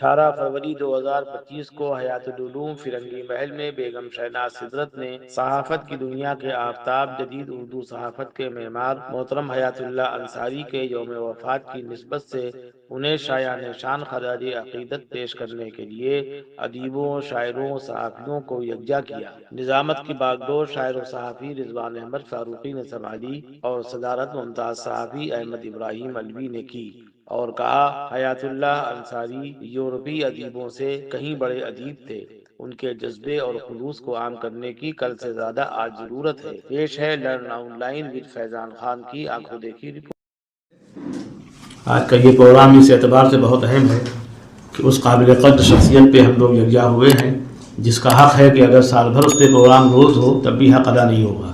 18 فروری 2025 کو حیات العلوم فرنگی محل میں بیگم شہناز سدرت نے صحافت کی دنیا کے آفتاب، جدید اردو صحافت کے معمار محترم حیات اللہ انصاری کے یوم وفات کی نسبت سے انہیں شایان شان خراج عقیدت پیش کرنے کے لیے ادیبوں، شاعروں، صحافیوں کو یکجا کیا۔ نظامت کی باگڈور شاعر و صحافی رضوان احمد فاروقی نے سنبھالی اور صدارت ممتاز صحافی احمد ابراہیم علوی نے کی، اور کہا حیات اللہ انصاری یورپی ادیبوں سے کہیں بڑے ادیب تھے، ان کے جذبے اور خلوص کو عام کرنے کی کل سے زیادہ آج ضرورت ہے۔ پیش ہے لرن آن لائن ود فیضان خان کی آنکھوں دیکھی رپورٹ۔ آج کا یہ پروگرام اس اعتبار سے بہت اہم ہے کہ اس قابل قدر شخصیت پہ ہم لوگ یکجا ہوئے ہیں جس کا حق ہے کہ اگر سال بھر اس پہ پروگرام روز ہو تب بھی حق ادا نہیں ہوگا،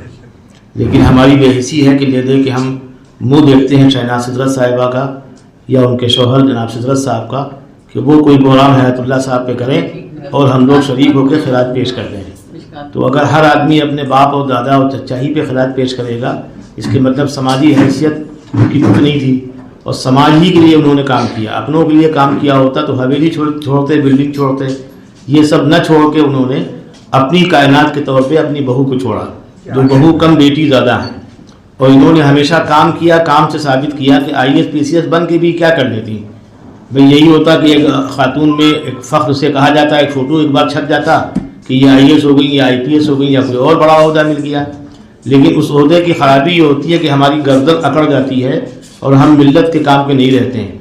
لیکن ہماری بے حسی ہے کہ لے دے کہ ہم منہ دیکھتے ہیں شہناز سدرت صاحبہ کا یا ان کے شوہر جناب سدرت صاحب کا کہ وہ کوئی پروگرام حیات اللہ صاحب پہ کریں اور ہم لوگ شریک ہو کے خراج پیش کر دیں۔ تو اگر ہر آدمی اپنے باپ اور دادا اور چچا ہی پہ خراج پیش کرے گا، اس کے مطلب سماجی حیثیت ان کی کچھ نہیں تھی، اور سماج ہی کے لیے انہوں نے کام کیا۔ اپنوں کے لیے کام کیا ہوتا تو حویلی چھوڑتے، بلڈنگ چھوڑتے، یہ سب نہ چھوڑ کے انہوں نے اپنی کائنات کے طور پہ اپنی بہو کو چھوڑا، جو بہو کم بیٹی زیادہ ہیں، اور انہوں نے ہمیشہ کام کیا، کام سے ثابت کیا کہ IAS PCS بن کے بھی کیا کر لیتی۔ بھئی یہی ہوتا کہ ایک خاتون میں ایک فخر سے کہا جاتا، ایک فوٹو ایک بار چھپ جاتا کہ یہ IAS ہو گئی یا IPS ہو گئی یا کوئی اور بڑا عہدہ مل گیا، لیکن اس عہدے کی خرابی یہ ہوتی ہے کہ ہماری گردن اکڑ جاتی ہے اور ہم ملت کے کام کے نہیں رہتے ہیں۔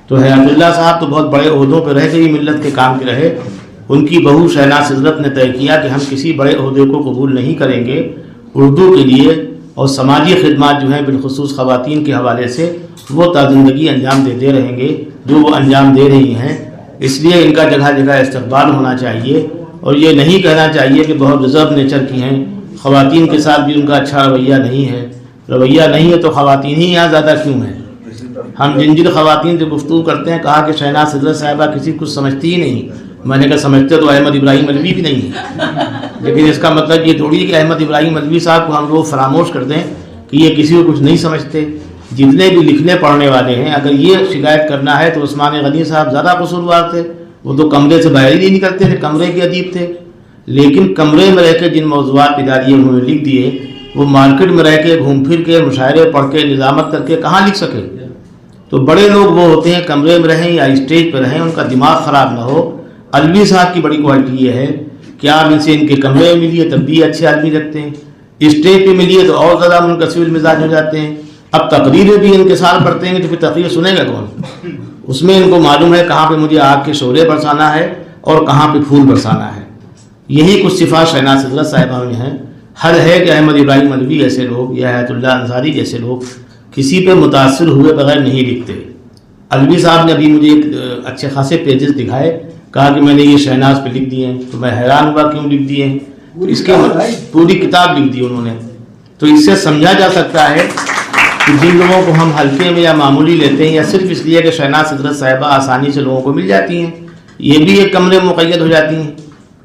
تو حیات اللہ صاحب تو بہت بڑے عہدوں پہ رہ کے ہی ملت کے کام کے رہے۔ ان کی بہو شہناز سدرت نے طے کیا کہ ہم کسی بڑے عہدے کو قبول نہیں کریں گے، اردو کے لیے اور سماجی خدمات جو ہیں بالخصوص خواتین کے حوالے سے وہ تا زندگی انجام دیتے رہیں گے جو وہ انجام دے رہی ہیں۔ اس لیے ان کا جگہ جگہ استقبال ہونا چاہیے، اور یہ نہیں کہنا چاہیے کہ بہت ریزرو نیچر کی ہیں، خواتین کے ساتھ بھی ان کا اچھا رویہ نہیں ہے۔ رویہ نہیں ہے تو خواتین ہی یہاں زیادہ کیوں ہیں؟ ہم جن خواتین سے گفتگو کرتے ہیں، کہا کہ شہناز سدرت صاحبہ کسی کچھ سمجھتی ہی نہیں۔ میں نے کہا سمجھتے تو احمد ابراہیم علوی بھی نہیں ہے، لیکن اس کا مطلب یہ تھوڑی ہے کہ احمد ابراہیم علوی صاحب کو ہم لوگ فراموش کر دیں کہ یہ کسی کو کچھ نہیں سمجھتے۔ جتنے بھی لکھنے پڑھنے والے ہیں، اگر یہ شکایت کرنا ہے تو عثمان غنی صاحب زیادہ قصوروار تھے، وہ تو کمرے سے باہر ہی نہیں نکلتے تھے، کمرے کے ادیب تھے، لیکن کمرے میں رہ کے جن موضوعات اداریے انہوں نے لکھ دیے، وہ مارکیٹ میں رہ کے گھوم پھر کے مشاعرے پڑھ کے نظامت کر کے کہاں لکھ سکے۔ تو بڑے لوگ وہ ہوتے ہیں کمرے میں رہیں یا اسٹیج پہ رہیں، ان کا دماغ خراب نہ ہو۔ علوی صاحب کی بڑی کوالٹی یہ ہے کہ آپ ان سے ان کے کمرے میں ملیے تب بھی اچھے آدمی لگتے ہیں، اسٹیج پہ ملیے تو اور زیادہ منکسر مزاج ہو جاتے ہیں۔ اب تقریریں بھی ان کے ساتھ پڑھتے ہیں تو پھر تقریر سنے گا کون؟ اس میں ان کو معلوم ہے کہاں پہ مجھے آگ کے شعلے برسانا ہے اور کہاں پہ پھول برسانا ہے۔ یہی کچھ صفات شہناز سدرت صاحبہ میں ہیں۔ حد ہے کہ احمد ابراہیم علوی جیسے لوگ یا حیات اللہ انصاری جیسے لوگ کسی پہ متاثر ہوئے بغیر نہیں لکھتے۔ علوی صاحب نے ابھی مجھے ایک اچھے خاصے پیجز دکھائے، کہا کہ میں نے یہ شہناز پہ لکھ دیے ہیں، تو میں حیران ہوا کیوں لکھ دیے ہیں۔ تو اس کے پوری کتاب لکھ دی انہوں نے۔ تو اس سے سمجھا جا سکتا ہے کہ جن لوگوں کو ہم ہلکے میں یا معمولی لیتے ہیں یا صرف اس لیے کہ شہناز سدرت صاحبہ آسانی سے لوگوں کو مل جاتی ہیں، یہ بھی ایک کمرے میں مقید ہو جاتی ہیں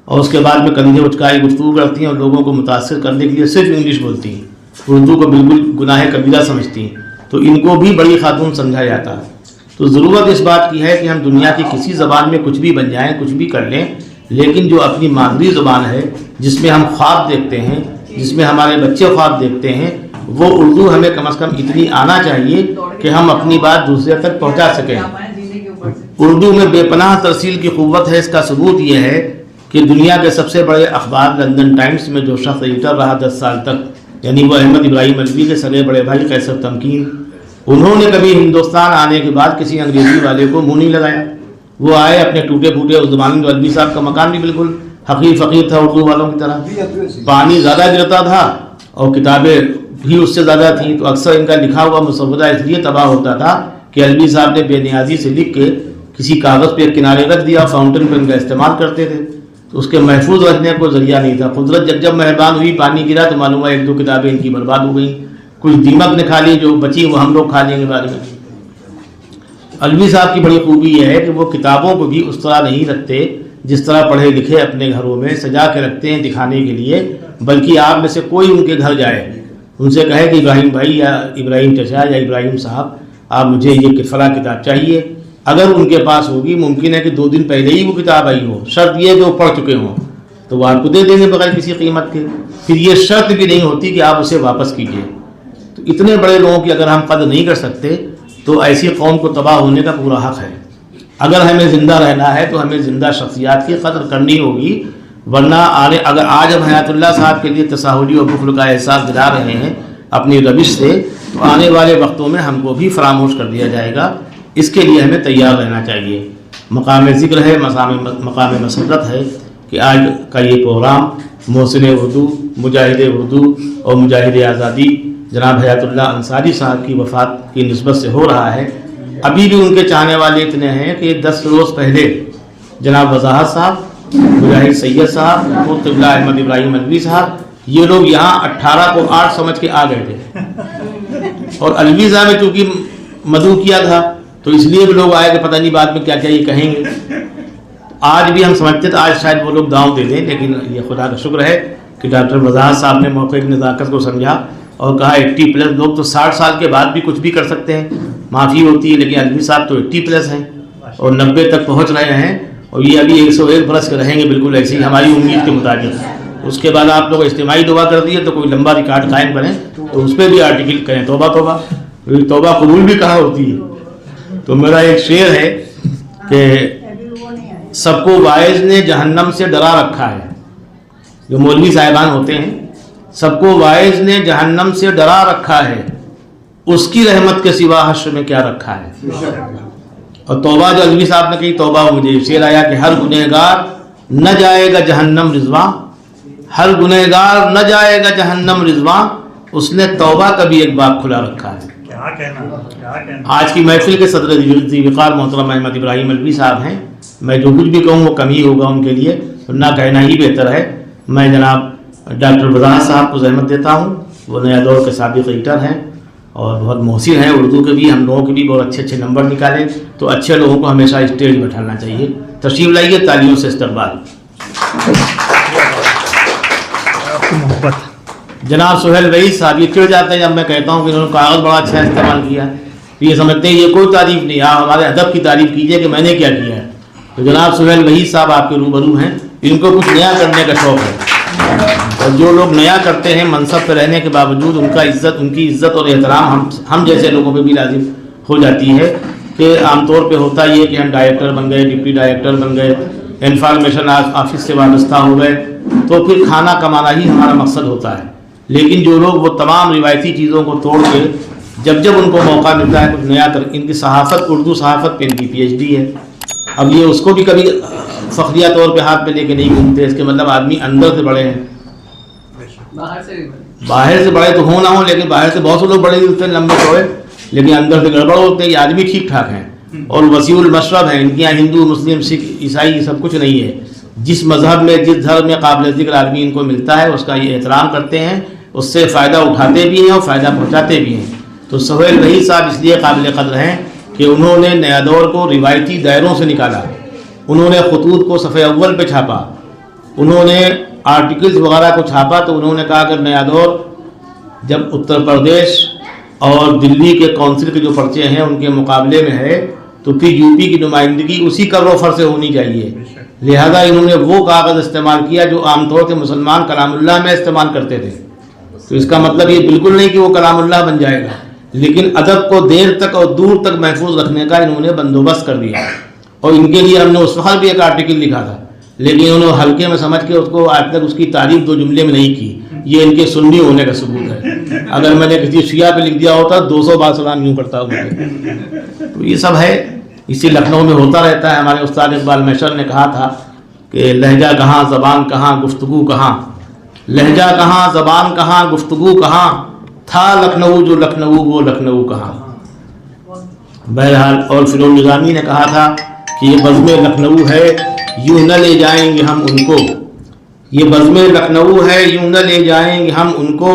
اور اس کے بعد میں کندھے اچکائی گفتگو کرتی ہیں اور لوگوں کو متاثر کرنے کے لیے صرف انگلش بولتی ہیں، اردو کو بالکل گناہ کبیرہ سمجھتی ہیں، تو ان کو بھی بڑی خاتون سمجھا جاتا ہے۔ تو ضرورت اس بات کی ہے کہ ہم دنیا کی کسی زبان میں کچھ بھی بن جائیں، کچھ بھی کر لیں، لیکن جو اپنی مادری زبان ہے جس میں ہم خواب دیکھتے ہیں، جس میں ہمارے بچے خواب دیکھتے ہیں، وہ اردو ہمیں کم از کم اتنی آنا چاہیے کہ ہم اپنی بات دوسرے تک پہنچا سکیں۔ اردو میں بے پناہ ترسیل کی قوت ہے۔ اس کا ثبوت یہ ہے کہ دنیا کے سب سے بڑے اخبار لندن ٹائمز میں جو شخص ایڈیٹر رہا 10 سال تک، یعنی وہ احمد ابراہیم علوی کے سگے بڑے بھائی قیصر تمکین، انہوں نے کبھی ہندوستان آنے کے بعد کسی انگریزی والے کو منہ نہیں لگایا۔ وہ آئے اپنے ٹوٹے پھوٹے، اس زمانے میں علوی صاحب کا مکان بھی بالکل حقیر فقیر تھا اردو والوں کی طرح، پانی زیادہ گرتا تھا اور کتابیں بھی اس سے زیادہ تھیں، تو اکثر ان کا لکھا ہوا مسودہ اس لیے تباہ ہوتا تھا کہ علوی صاحب نے بے نیازی سے لکھ کے کسی کاغذ پہ ایک کنارے رکھ دیا، فاؤنٹن پہ ان کا استعمال کرتے تھے، تو اس کے محفوظ رکھنے کو ذریعہ نہیں تھا۔ قدرت جب مہربان ہوئی، پانی گرا تو معلوم ہے 1-2 کتابیں ان کی برباد ہو گئیں، کچھ دیمک نے کھا لی، جو بچی وہ ہم لوگ کھا لیں گے بعد میں۔ علوی صاحب کی بڑی خوبی یہ ہے کہ وہ کتابوں کو بھی اس طرح نہیں رکھتے جس طرح پڑھے لکھے اپنے گھروں میں سجا کے رکھتے ہیں دکھانے کے لیے، بلکہ آپ میں سے کوئی ان کے گھر جائے، ان سے کہے کہ ابراہیم بھائی یا ابراہیم چچا یا ابراہیم صاحب، آپ مجھے یہ فلاں کتاب چاہیے، اگر ان کے پاس ہوگی، ممکن ہے کہ 2 دن پہلے ہی وہ کتاب آئی ہو، شرط یہ ہے کہ وہ پڑھ چکے ہوں، تو وہ آپ کو دے دیں گے بغیر کسی قیمت کے. پھر یہ شرط بھی نہیں ہوتی کہ آپ اسے واپس کیجیے. تو اتنے بڑے لوگوں کی اگر ہم قدر نہیں کر سکتے تو ایسی قوم کو تباہ ہونے کا پورا حق ہے. اگر ہمیں زندہ رہنا ہے تو ہمیں زندہ شخصیات کی قدر کرنی ہوگی، ورنہ اگر آج ہم حیات اللہ صاحب کے لیے تساہلی اور بخل کا احساس دلا رہے ہیں اپنی روش سے، تو آنے والے وقتوں میں ہم کو بھی فراموش کر دیا جائے گا. اس کے لیے ہمیں تیار رہنا چاہیے. مقام ذکر ہے، مقام مسرت ہے کہ آج کا یہ پروگرام محسن اردو، مجاہد اردو اور مجاہد آزادی جناب حیات اللہ انصاری صاحب کی وفات کی نسبت سے ہو رہا ہے. ابھی بھی ان کے چاہنے والے اتنے ہیں کہ 10 روز پہلے جناب وضاحت صاحب، مجاہد سید صاحب، قبلہ احمد ابراہیم الوی صاحب، یہ لوگ یہاں 18 کو 8 سمجھ کے آ گئے تھے. اور الوی صاحب نے چونکہ مدعو کیا تھا تو اس لیے بھی لوگ آئے کہ پتہ نہیں بعد میں کیا کیا یہ کہیں گے. آج بھی ہم سمجھتے تھے آج شاید وہ لوگ داؤں دے دیں، لیکن یہ خدا کا شکر ہے کہ ڈاکٹر وضاحت صاحب نے موقع کی نزاکت کو سمجھا اور کہا 80+ لوگ تو 60 سال کے بعد بھی کچھ بھی کر سکتے ہیں، معافی ہوتی ہے، لیکن الوی صاحب تو 80+ ہیں اور 90 تک پہنچ رہے ہیں اور یہ ابھی 101 برس کے رہیں گے بالکل ایسے ہی ہماری امید کے مطابق. اس کے بعد آپ لوگ اجتماعی دعا کر دیے تو کوئی لمبا ریکارڈ قائم کریں تو اس پہ بھی آرٹیکل کریں توبہ توبہ، توبہ قبول بھی کہاں ہوتی ہے. تو میرا ایک شعر ہے کہ سب کو واعظ نے جہنم سے ڈرا رکھا ہے. جو مولوی صاحبان ہوتے ہیں، سب کو واعظ نے جہنم سے ڈرا رکھا ہے، اس کی رحمت کے سوا حشر میں کیا رکھا ہے. اور توبہ جو الوی صاحب نے کہی توبہ، مجھے شعر آیا کہ ہر گنہگار نہ جائے گا جہنم رضواں، ہر گنہگار نہ جائے گا جہنم رضواں، اس نے توبہ کا بھی ایک باب کھلا رکھا ہے. آج کی محفل کے صدر ذی وقار محترم احمد ابراہیم الوی صاحب ہیں. میں جو کچھ بھی کہوں وہ کم ہی ہوگا ان کے لیے، نہ کہنا ہی بہتر ہے. میں جناب ڈاکٹر وضاحت صاحب کو زحمت دیتا ہوں، وہ نیا دور کے سابق ایڈیٹر ہیں اور بہت محسن ہیں اردو کے بھی. ہم لوگوں کے بھی بہت اچھے اچھے نمبر نکالیں تو اچھے لوگوں کو ہمیشہ اسٹیج بٹھانا چاہیے. تشریف لائیے، تالیوں سے استقبال. جناب سہیل رئیس صاحب یہ چڑھ جاتے ہیں جب میں کہتا ہوں کہ انہوں نے کاغذ بڑا اچھا استعمال کیا، تو یہ سمجھتے ہیں یہ کوئی تعریف نہیں، آپ ہمارے ادب کی تعریف کیجئے کہ میں نے کیا کیا ہے. تو جناب سہیل رئیس صاحب آپ کے روبرو ہیں، ان کو کچھ نیا کرنے کا شوق ہے، اور جو لوگ نیا کرتے ہیں منصب پہ رہنے کے باوجود ان کی عزت اور احترام ہم جیسے لوگوں پہ بھی لازم ہو جاتی ہے. کہ عام طور پہ ہوتا یہ کہ ہم ڈائریکٹر بن گئے، ڈپٹی ڈائریکٹر بن گئے، انفارمیشن آفس سے وابستہ ہو گئے، تو پھر کھانا کمانا ہی ہمارا مقصد ہوتا ہے. لیکن جو لوگ وہ تمام روایتی چیزوں کو توڑ کے جب ان کو موقع ملتا ہے کچھ نیا کر، ان کی صحافت، اردو صحافت پہ ان کی PhD ہے. اب یہ اس کو بھی کبھی فخریہ طور پہ ہاتھ پہ لے کے نہیں گھومتے، اس کے مطلب آدمی اندر سے بڑے ہیں. باہر سے بڑے تو ہوں نہ ہوں، لیکن باہر سے بہت سے لوگ بڑے ہوتے ہیں لمبے چوڑے، لیکن اندر سے گڑبڑ ہوتے ہیں. یہ آدمی ٹھیک ٹھاک ہیں اور وسیع المشرب ہیں. ان کے یہاں ہندو، مسلم، سکھ، عیسائی یہ سب کچھ نہیں ہے. جس مذہب میں، جس دھرم میں قابل ذکر آدمی ان کو ملتا ہے اس کا یہ احترام کرتے ہیں، اس سے فائدہ اٹھاتے بھی ہیں اور فائدہ پہنچاتے بھی ہیں. تو سہیل رئیس صاحب اس لیے قابل قدر ہیں کہ انہوں نے نیا دور کو روایتی دائروں سے نکالا، انہوں نے خطوط کو صفحے اول پہ چھاپا، انہوں نے آرٹیکلز وغیرہ کو چھاپا. تو انہوں نے کہا کہ نیا دور جب اتر پردیش اور دلی کے کونسل کے جو پرچے ہیں ان کے مقابلے میں ہے تو پھر UP کی نمائندگی اسی کر و فر سے ہونی چاہیے. لہذا انہوں نے وہ کاغذ استعمال کیا جو عام طور سے مسلمان کلام اللہ میں استعمال کرتے تھے. تو اس کا مطلب یہ بالکل نہیں کہ وہ کلام اللہ بن جائے گا، لیکن ادب کو دیر تک اور دور تک محفوظ رکھنے کا انہوں نے بندوبست کر دیا. اور ان کے لیے ہم نے اس وقت بھی ایک آرٹیکل لکھا تھا، لیکن انہوں نے ہلکے میں سمجھ کے اس کو آج تک اس کی تعریف 2 جملے میں نہیں کی. یہ ان کے سنی ہونے کا ثبوت ہے. اگر میں نے کسی شیعہ پہ لکھ دیا ہوتا 200 بار سلام یوں کرتا ہوں. تو یہ سب ہے، اسی لکھنؤ میں ہوتا رہتا ہے. ہمارے استاد اقبال میشر نے کہا تھا کہ لہجہ کہاں، زبان کہاں، گفتگو کہاں، لہجہ کہاں، زبان کہاں، گفتگو کہاں، تھا لکھنؤ جو لکھنؤ وہ لکھنؤ کہاں. بہرحال اور فیروز نظامی نے کہا تھا کہ یہ بزم لکھنؤ ہے یوں نہ لے جائیں گے ہم ان کو، یہ بزم لکھنؤ ہے یوں نہ لے جائیں گے ہم ان کو،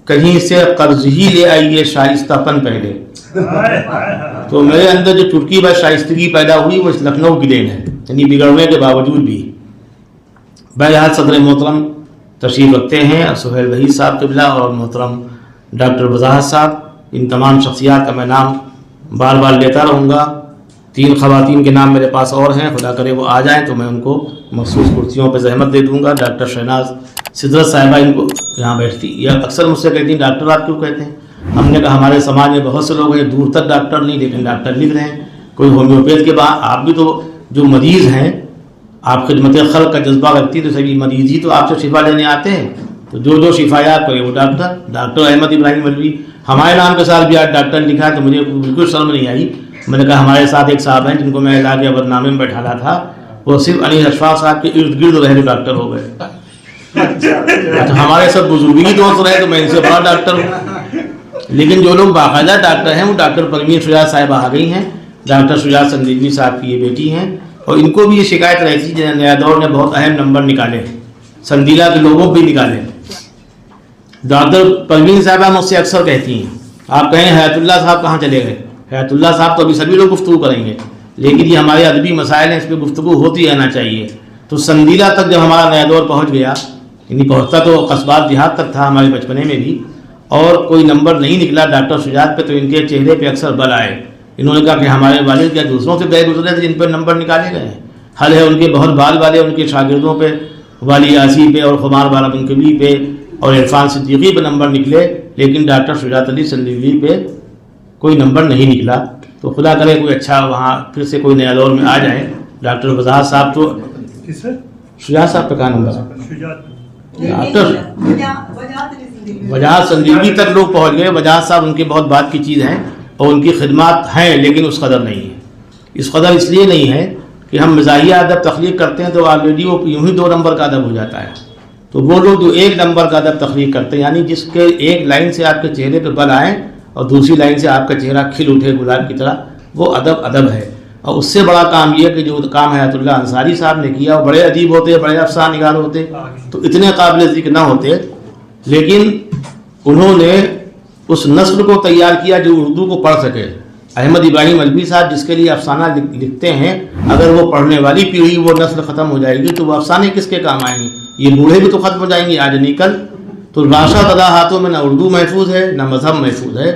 کہیں سے قرض ہی لے آئیے شائستہ پن پہلے. تو میرے اندر جو چٹکی بس شائستگی پیدا ہوئی وہ اس لکھنؤ کی دین ہے، یعنی بگڑنے کے باوجود بھی. بہرحال صدر محترم تشریف رکھتے ہیں سہیل رئیس صاحب قبلہ اور محترم ڈاکٹر وضاحت صاحب. ان تمام شخصیات کا میں نام بار بار لیتا رہوں گا 3 خواتین کے نام میرے پاس اور ہیں، خدا کرے وہ آ جائیں تو میں ان کو مخصوص کرسیوں پہ زحمت دے دوں گا۔ ڈاکٹر شہناز سدرت صاحبہ ان کو یہاں بیٹھتی، یا اکثر مجھ سے کہتی ہیں ڈاکٹر آپ کیوں کہتے ہیں؟ ہم نے کہا ہمارے سماج میں بہت سے لوگ ہیں دور تک ڈاکٹر نہیں لیکن ڈاکٹر لکھ رہے ہیں، کوئی ہومیوپیتھ کے بعد آپ بھی تو جو مریض ہیں، آپ خدمت خلق کا جذبہ رکھتی تو سبھی مریض ہی تو آپ سے شفا لینے آتے ہیں، تو جو شفایات کرے وہ ڈاکٹر احمد ابراہیم مولوی ہمارے نام کے ساتھ بھی آج ڈاکٹر لکھا ہے، تو مجھے بالکل شرم نہیں آئی۔ میں نے کہا ہمارے ساتھ ایک صاحب ہیں جن کو میں علاج برنامے میں بیٹھانا تھا، وہ صرف علی اشفاق صاحب کے ارد گرد رہے ڈاکٹر ہو گئے۔ اچھا ہمارے سب بزرگی دوست رہے تو میں ان سے بڑا ڈاکٹر ہوں، لیکن جو لوگ باقاعدہ ڈاکٹر ہیں وہ ڈاکٹر پروین شجاعت صاحبہ آ گئی ہیں، ڈاکٹر شجاعت سندیلوی صاحب کی یہ بیٹی ہیں، اور ان کو بھی یہ شکایت رہتی ہے نیا دور نے بہت اہم نمبر نکالے، سندیلا کے لوگوں بھی نکالے۔ ڈاکٹر پروین صاحبہ مجھ سے اکثر کہتی ہیں آپ کہیں حیات اللہ صاحب کہاں چلے گئے؟ حیات اللہ صاحب تو ابھی سبھی لوگ گفتگو کریں گے، لیکن یہ ہمارے ادبی مسائل ہیں، اس پہ گفتگو ہوتی رہنا چاہیے۔ تو سندیلا تک جب ہمارا نیا دور پہنچ گیا، یعنی پہنچتا تو قصبات دیہات تک تھا ہمارے بچپنے میں بھی، اور کوئی نمبر نہیں نکلا ڈاکٹر شجاعت پہ، تو ان کے چہرے پہ اکثر بل آئے۔ انہوں نے کہا کہ ہمارے والد یا دوسروں سے گئے گزرے تھے جن پہ نمبر نکالے گئے ہیں، حل ہے ان کے بہت بال والے ان کے شاگردوں پہ، والی یاسی پہ اور خمار بالا بن کبی پہ اور عرفان صدیقی پہ نمبر نکلے، لیکن ڈاکٹر شجاعت علی سندیلوی پہ کوئی نمبر نہیں نکلا۔ تو خدا کرے کوئی اچھا وہاں پھر سے کوئی نیا دور میں آ جائے۔ ڈاکٹر وضاحت صاحب تو شجاعت صاحب پہ کہاں نمبر؟ ڈاکٹر وجاہت سندیلوی تک لوگ پہنچ گئے۔ وجاہت صاحب ان کے بہت بات کی چیز ہیں اور ان کی خدمات ہیں، لیکن اس قدر نہیں ہے۔ اس قدر اس لیے نہیں ہے کہ ہم مزاحیہ ادب تخلیق کرتے ہیں تو آلریڈی وہ یوں ہی 2 نمبر کا ادب ہو جاتا ہے۔ تو وہ لوگ جو 1 نمبر کا ادب تخلیق کرتے ہیں، یعنی جس کے ایک لائن سے آپ کے چہرے پہ بل آئیں اور دوسری لائن سے آپ کا چہرہ کھل اٹھے گلاب کی طرح، وہ ادب ہے۔ اور اس سے بڑا کام یہ کہ جو کام حیات اللہ انصاری صاحب نے کیا، وہ بڑے ادیب ہوتے، بڑے افسانہ نگار ہوتے تو اتنے قابل ذکر نہ ہوتے، لیکن انہوں نے اس نسل کو تیار کیا جو اردو کو پڑھ سکے۔ احمد ابراہیم مولوی صاحب جس کے لیے افسانہ لکھتے ہیں، اگر وہ پڑھنے والی پیڑھی وہ نسل ختم ہو جائے گی تو وہ افسانے کس کے کام آئیں گے؟ یہ بوڑھے بھی تو ختم ہو جائیں گے آج نہیں کل۔ تو راشد ادا ہاتھوں میں نہ اردو محفوظ ہے نہ مذہب محفوظ ہے،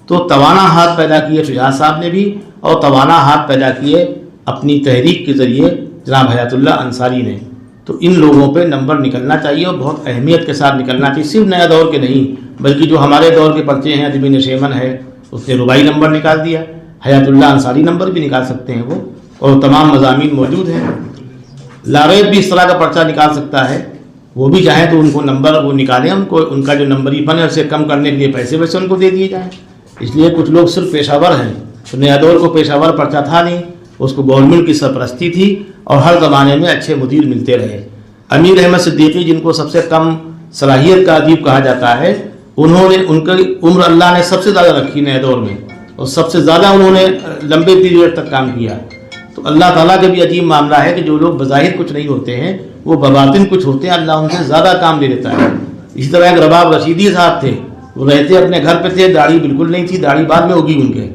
تو توانا ہاتھ پیدا کیے شجاعت صاحب نے بھی، اور توانا ہاتھ پیدا کیے اپنی تحریک کے ذریعے جناب حیات اللہ انصاری نے۔ تو ان لوگوں پہ نمبر نکلنا چاہیے اور بہت اہمیت کے ساتھ نکلنا چاہیے، صرف نیا دور کے نہیں بلکہ جو ہمارے دور کے پرچے ہیں، ادبی نشیمن ہے اس نے رباعی نمبر نکال دیا، حیات اللہ انصاری نمبر بھی نکال سکتے ہیں وہ، اور تمام مضامین موجود ہیں۔ لاریب بھی اس طرح کا پرچہ نکال سکتا ہے، وہ بھی چاہیں تو ان کو نمبر وہ نکالیں، ان کا جو نمبری بنے اسے کم کرنے کے لیے پیسے ویسے ان کو دے دیے جائیں۔ اس لیے کچھ لوگ صرف پیشہ ور ہیں، تو نیا دور کو پیشہ ور پرچہ تھا نہیں، اس کو گورنمنٹ کی سرپرستی تھی اور ہر زمانے میں اچھے مدیر ملتے رہے۔ امیر احمد صدیقی جن کو سب سے کم صلاحیت کا ادیب کہا جاتا ہے، انہوں نے ان کی عمر اللہ نے سب سے زیادہ رکھی نئے دور میں، اور سب سے زیادہ انہوں نے لمبے پیریڈ تک کام کیا۔ تو اللہ تعالیٰ کا بھی عجیب معاملہ ہے کہ جو لوگ بظاہر کچھ نہیں ہوتے ہیں وہ بباطن کچھ ہوتے ہیں، اللہ ان سے زیادہ کام لے لیتا ہے۔ اسی طرح ایک رباب رشیدی صاحب تھے، وہ رہتے اپنے گھر پہ تھے، داڑھی بالکل نہیں تھی، داڑھی بعد میں ہوگی ان کے،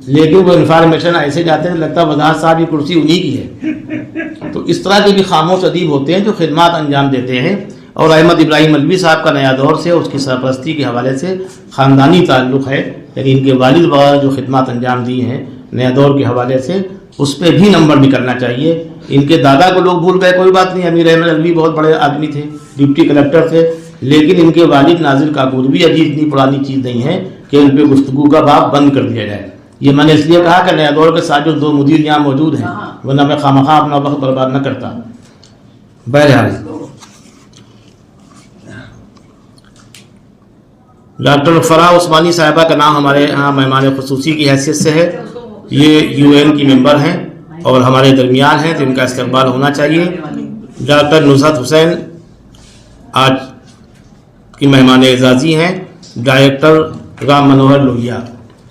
لیکن وہ انفارمیشن ایسے جاتے ہیں لگتا ہے وضاحت صاحب یہ کرسی انہی کی ہے۔ تو اس طرح کے بھی خاموش ادیب ہوتے ہیں جو خدمات انجام دیتے ہیں۔ اور احمد ابراہیم مولوی صاحب کا نیا دور سے اس کی سرپرستی کے حوالے سے خاندانی تعلق ہے، یعنی ان کے والد وغیرہ جو خدمات انجام دی ہیں نیا دور کے حوالے سے، اس پہ بھی نمبر نکلنا چاہیے۔ ان کے دادا کو لوگ بھول گئے کوئی بات نہیں، امیر احمد علوی بہت بڑے آدمی تھے، ڈپٹی کلکٹر تھے، لیکن ان کے والد ناظر کاکور بھی عجیب اتنی پرانی چیز نہیں ہے کہ ان پہ گفتگو کا باب بند کر دیا جائے۔ یہ میں نے اس لیے کہا کہ نیا دور کے ساتھ جو 2 مدیر یہاں موجود ہیں، ورنہ میں خامخواہ اپنا وقت برباد نہ کرتا۔ بہرحال ڈاکٹر فرا عثمانی صاحبہ کا نام ہمارے یہاں مہمان خصوصی کی حیثیت سے ہے، یہ UN کی ممبر ہیں اور ہمارے درمیان ہیں، تو ان کا استقبال ہونا چاہیے۔ ڈاکٹر نصرت حسین آج کی مہمان اعزازی ہیں، ڈائریکٹر رام منوہر لوہیا۔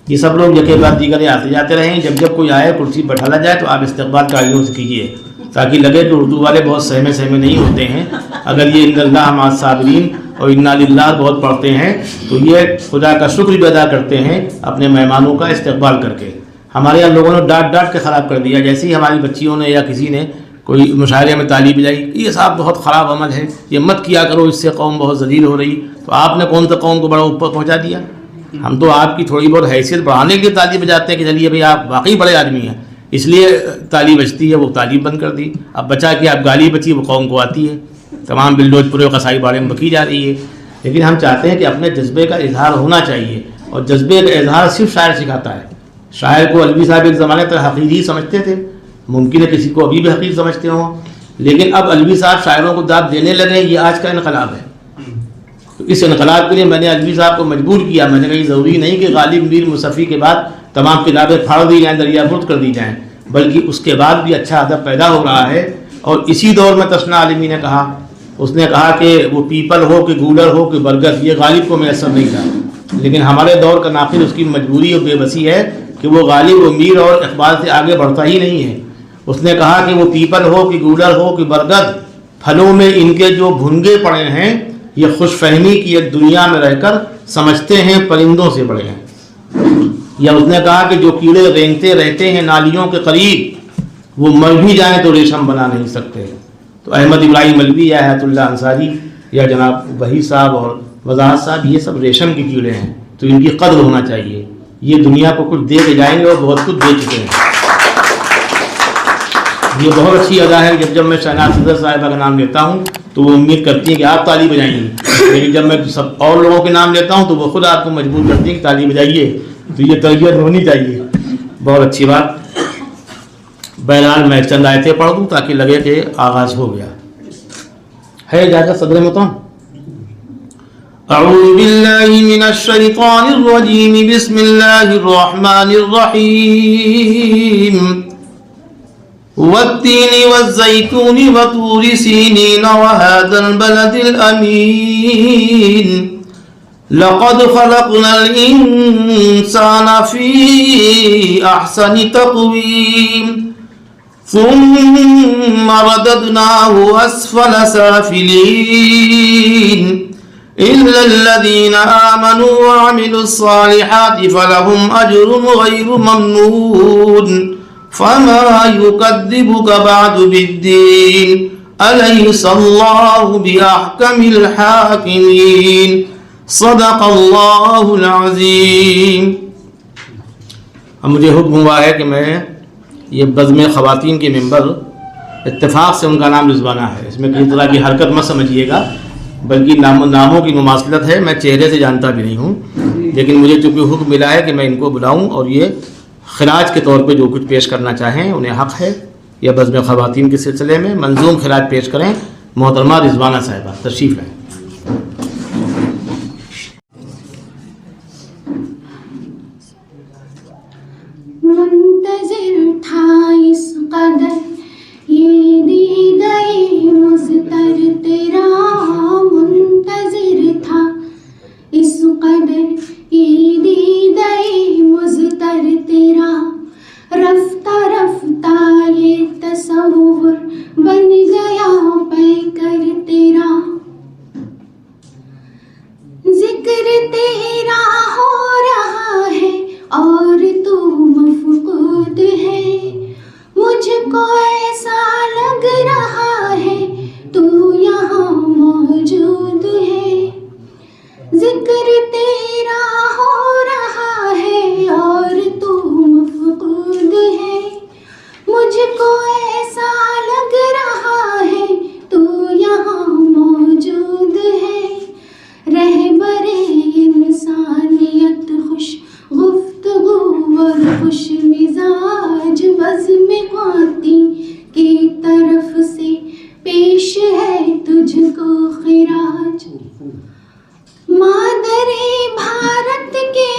یہ سب لوگ یکے بعد دیگر آتے جاتے رہیں، جب جب کوئی آئے کرسی بٹھالا جائے تو آپ استقبال کاریوں سے کیجیے تاکہ لگے کہ اردو والے بہت سہمے نہیں ہوتے ہیں۔ اگر یہ ان اللہ مع الصابرین اور انا للہ بہت پڑھتے ہیں تو یہ خدا کا شکر بھی ادا کرتے ہیں اپنے مہمانوں کا استقبال کر کے۔ ہمارے یہاں لوگوں نے ڈانٹ کے خراب کر دیا، جیسے ہی ہماری بچیوں نے یا کسی نے کوئی مشاعرے میں تعلیم لائی، یہ صاحب بہت خراب عمل ہے، یہ مت کیا کرو، اس سے قوم بہت ذلیل ہو رہی۔ تو آپ نے کون سا قوم کو بڑا اوپر پہنچا دیا؟ ہم تو آپ کی تھوڑی بہت حیثیت بڑھانے کے لیے تعلیم بجاتے ہیں کہ چلیے بھائی آپ واقعی بڑے آدمی ہیں، اس لیے تالی بجتی ہے، وہ تعلیم بند کر دی. اب بچا کہ اب گالی بچی وہ قوم کو آتی ہے، تمام بلڈوز پورے قصائی باڑے میں بکی جا رہی ہے. لیکن ہم چاہتے ہیں کہ اپنے جذبے کا اظہار ہونا چاہیے، اور جذبے کا اظہار صرف شاعر سکھاتا ہے. شاعر کو علوی صاحب ایک زمانے تک حقیر ہی سمجھتے تھے، ممکن ہے کسی کو ابھی بھی حقیر سمجھتے ہوں، لیکن اب علوی صاحب شاعروں کو داد دینے لگے. یہ آج کا انقلاب ہے. تو اس انقلاب کے لیے میں نے علوی صاحب کو مجبور کیا. میں نے کہا یہ ضروری نہیں کہ غالب میر مصفی کے بعد تمام کتابیں پھاڑ دی جائیں، دریا برد کر دی جائیں، بلکہ اس کے بعد بھی اچھا ادب پیدا ہو رہا ہے. اور اسی دور میں تسنا عالمی نے کہا، اس نے کہا کہ وہ پیپل ہو کہ گولر ہو کہ برگد، یہ غالب کو میسر نہیں تھا. لیکن ہمارے دور کا ناقد اس کی مجبوری اور بے بسی ہے کہ وہ غالب و میر اور اقبال سے آگے بڑھتا ہی نہیں ہے. اس نے کہا کہ وہ پیپل ہو کہ گولر ہو کہ برگد، پھلوں میں ان کے جو بھنگے پڑے ہیں، یہ خوش فہمی کی ایک دنیا میں رہ کر سمجھتے ہیں پرندوں سے بڑے ہیں. یا اس نے کہا کہ جو کیڑے رینگتے رہتے ہیں نالیوں کے قریب، وہ مر بھی جائیں تو ریشم بنا نہیں سکتے. تو احمد ابراہیم ملوی یا حیات اللہ انصاری یا جناب وحید صاحب اور وضاحت صاحب، یہ سب ریشم کے کیڑے ہیں، تو ان کی قدر ہونا چاہیے. یہ دنیا کو کچھ دے کے جائیں گے اور بہت کچھ دے چکے ہیں. یہ بہت اچھی ادا ہے. جب میں شہناز صدر صاحبہ کا نام لیتا ہوں تو وہ امید کرتی ہیں کہ آپ تالی بجائیں گی، لیکن جب میں سب اور لوگوں کے نام لیتا ہوں تو وہ خود آپ کو مجبور کرتی ہیں کہ تالی بجائیے. تو یہ تربیت ہونی چاہیے. بہت اچھی بات. بہرحال میں چند آیتیں پڑھ دوں تاکہ لگے کہ آغاز ہو گیا ہے. اجازت صدر محترم. اعوذ باللہ من الشیطان الرجیم، بسم اللہ الرحمن الرحیم. والتین والزیتون وطور سینین وهذا البلد الامین لقد خلقنا الانسان فی احسن تقویم ثم رددناه اسفل سافلین إلا الذين آمنوا وعملوا الصالحات فلهم أجر غير ممنون فما يكذبك بعد بالدين أليس الله بأحكم الحاكمين صدق الله العظيم. اب مجھے حکم ہوا ہے کہ میں یہ بزم خواتین کے ممبر اتفاق سے ان کا نام رضوانہ ہے. اس میں کسی طرح کی حرکت مت سمجھیے گا، بلکہ ناموں کی مماثلت ہے. میں چہرے سے جانتا بھی نہیں ہوں، لیکن مجھے چونکہ حکم ملا ہے کہ میں ان کو بلاؤں اور یہ خراج کے طور پہ جو کچھ پیش کرنا چاہیں انہیں حق ہے. یا بزم خواتین کے سلسلے میں منظوم خراج پیش کریں. محترمہ رضوانہ صاحبہ تشریف لائیں. منتظر تھا اس قدر یہ دیدہ مضطر تیرا، منتظر تھا اس قدر یہ دیدہ مضطر تیرا، رفتہ رفتہ یہ تصور بن گیا پیکر تیرا. ذکر تیرا ہو رہا ہے اور تو مفقود ہے، مجھ کو ایسا لگ رہا ہے تو یہاں موجود ہے. ذکر تیرا ہو رہا ہے اور تو مفقود ہے، مجھ کو ایسا لگ رہا ہے تو یہاں موجود ہے. رہبر انسانیت خوش گفتگو اور خوش مزاج بزم خواتین کی طرف سے پیش ہے تجھ کو خراج. مادر بھارت کے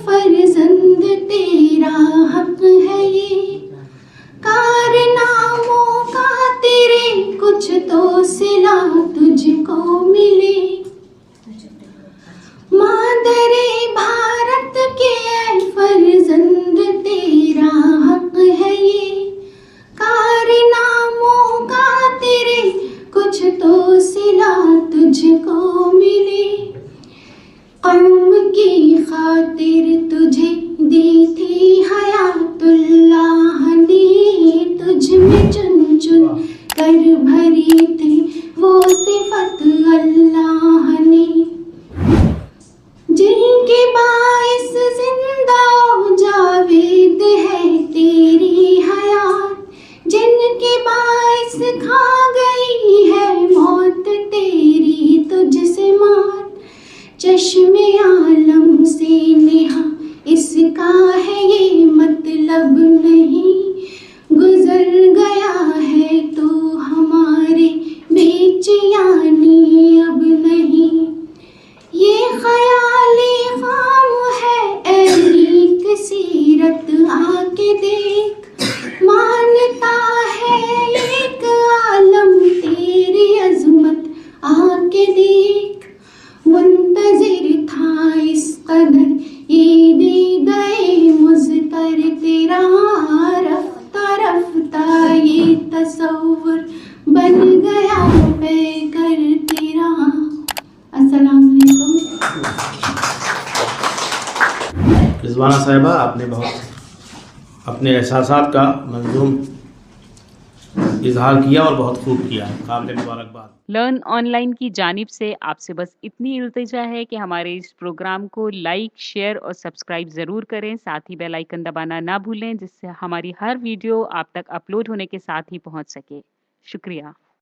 فرزند تیرا حق ہے یہ، کارناموں کا تیرے کچھ تو صلہ تجھ کو ملے. مادر بھارت کے فرزند تیرا حق ہے یہ، کارناموں کا تیرے کچھ تو صلہ تجھ کو ملے. قوم کی خاطر تجھے دی تھی حیات اللہ نے، تجھ میں چن چن کر بھری تھی وہ صفت اللہ نے، جن کے باعث زندہ و جاوید ہے تیری چشم عالم سے نہا اس کا ہے یہ مطلب نہیں، گزر گیا ہے تو ہمارے بیچ یعنی اب نہیں، یہ خیال خام ہے اے نیک سیرت آ کے دیکھ، مانتا ہے ایک عالم تیری عظمت آ کے دیکھ، منتظر تھا اس قدر یہ دیدۂ مضطر تیرا، رفتہ رفتہ یہ تصور بن گیا پیکر تیرا۔ السلام علیکم۔ رضوانہ صاحبہ، آپ نے بہت اپنے احساسات کا منظوم اظہار کیا اور بہت خوب کیا، قابل مبارکباد۔ لرن آن لائن کی جانب سے آپ سے بس اتنی التجا ہے کہ ہمارے اس پروگرام کو لائک، شیئر اور سبسکرائب ضرور کریں، ساتھ ہی بیل آئیکن دبانا نہ بھولیں، جس سے ہماری ہر ویڈیو آپ تک اپلوڈ ہونے کے ساتھ ہی پہنچ سکے۔ شکریہ۔